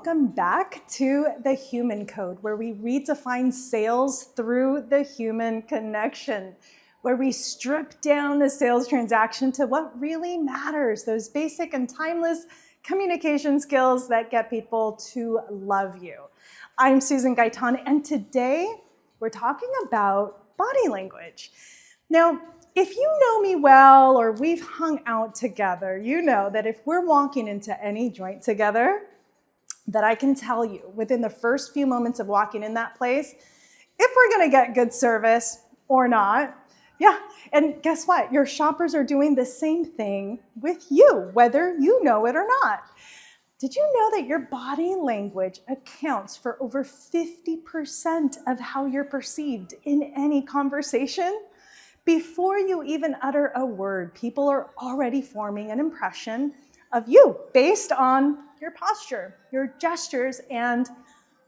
welcome back to the Human Code, where we redefine sales through the human connection, where we strip down the sales transaction to what really matters, those basic and timeless communication skills that get people to love you. I'm Gaytan, and today we're talking about body language. Now, if you know me well or we've hung out together, you know that if we're walking into any joint together, that I can tell you within the first few moments of walking in that place, if we're gonna get good service or not. Yeah, and guess what? Your shoppers are doing the same thing with you, whether you know it or not. Did you know that your body language accounts for over 50% of how you're perceived in any conversation? Before you even utter a word, people are already forming an impression of you based on your posture, your gestures, and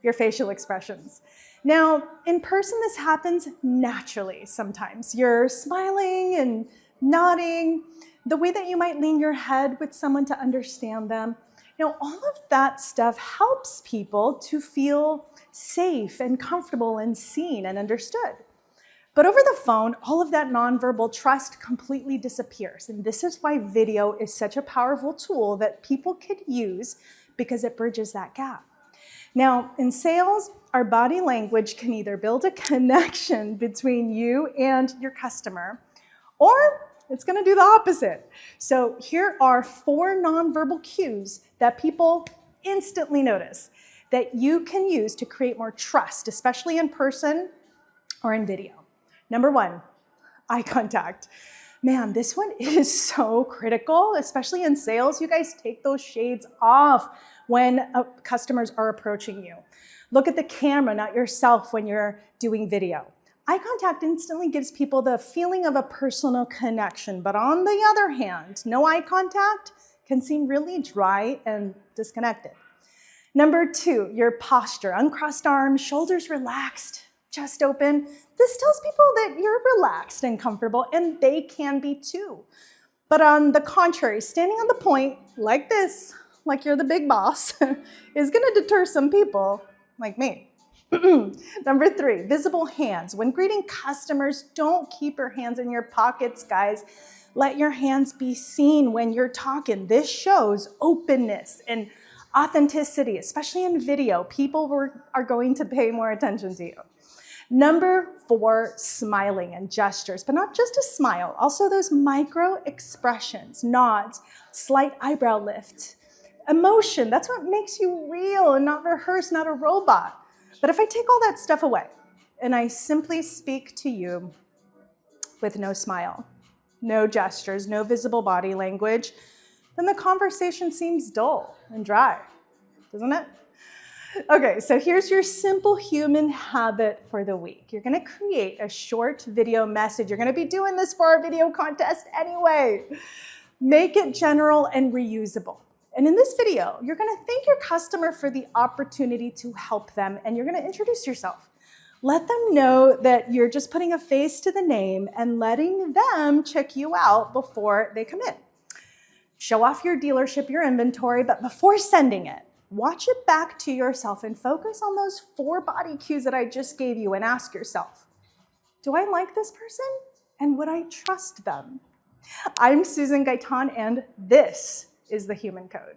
your facial expressions. Now, in person, this happens naturally sometimes. You're smiling and nodding, the way that you might lean your head with someone to understand them. Now, all of that stuff helps people to feel safe and comfortable and seen and understood. But over the phone, all of that nonverbal trust completely disappears. And this is why video is such a powerful tool that people could use, because it bridges that gap. Now, in sales, our body language can either build a connection between you and your customer, or it's gonna do the opposite. So here are 4 nonverbal cues that people instantly notice that you can use to create more trust, especially in person or in video. Number 1, eye contact. Man, this one is so critical, especially in sales. You guys take those shades off when customers are approaching you. Look at the camera, not yourself, when you're doing video. Eye contact instantly gives people the feeling of a personal connection, but on the other hand, no eye contact can seem really dry and disconnected. Number 2, your posture. Uncrossed arms, shoulders relaxed, chest open. This tells people that you're relaxed and comfortable, and they can be too. But on the contrary, standing on the point like this, like you're the big boss, is gonna deter some people like me. Number 3, visible hands. When greeting customers, don't keep your hands in your pockets, guys. Let your hands be seen when you're talking. This shows openness and authenticity, especially in video. People are going to pay more attention to you. Number 4, smiling and gestures, but not just a smile, also those micro expressions, nods, slight eyebrow lift. Emotion, that's what makes you real and not rehearsed, not a robot. But if I take all that stuff away and I simply speak to you with no smile, no gestures, no visible body language, then the conversation seems dull and dry, doesn't it? Okay, so here's your simple human habit for the week. You're gonna create a short video message. You're gonna be doing this for our video contest anyway. Make it general and reusable. And in this video, you're gonna thank your customer for the opportunity to help them, and you're gonna introduce yourself. Let them know that you're just putting a face to the name and letting them check you out before they come in. Show off your dealership, your inventory, but before sending it, watch it back to yourself and focus on those 4 body cues that I just gave you and ask yourself, do I like this person? And would I trust them? I'm Gaytan, and this is the Human Code.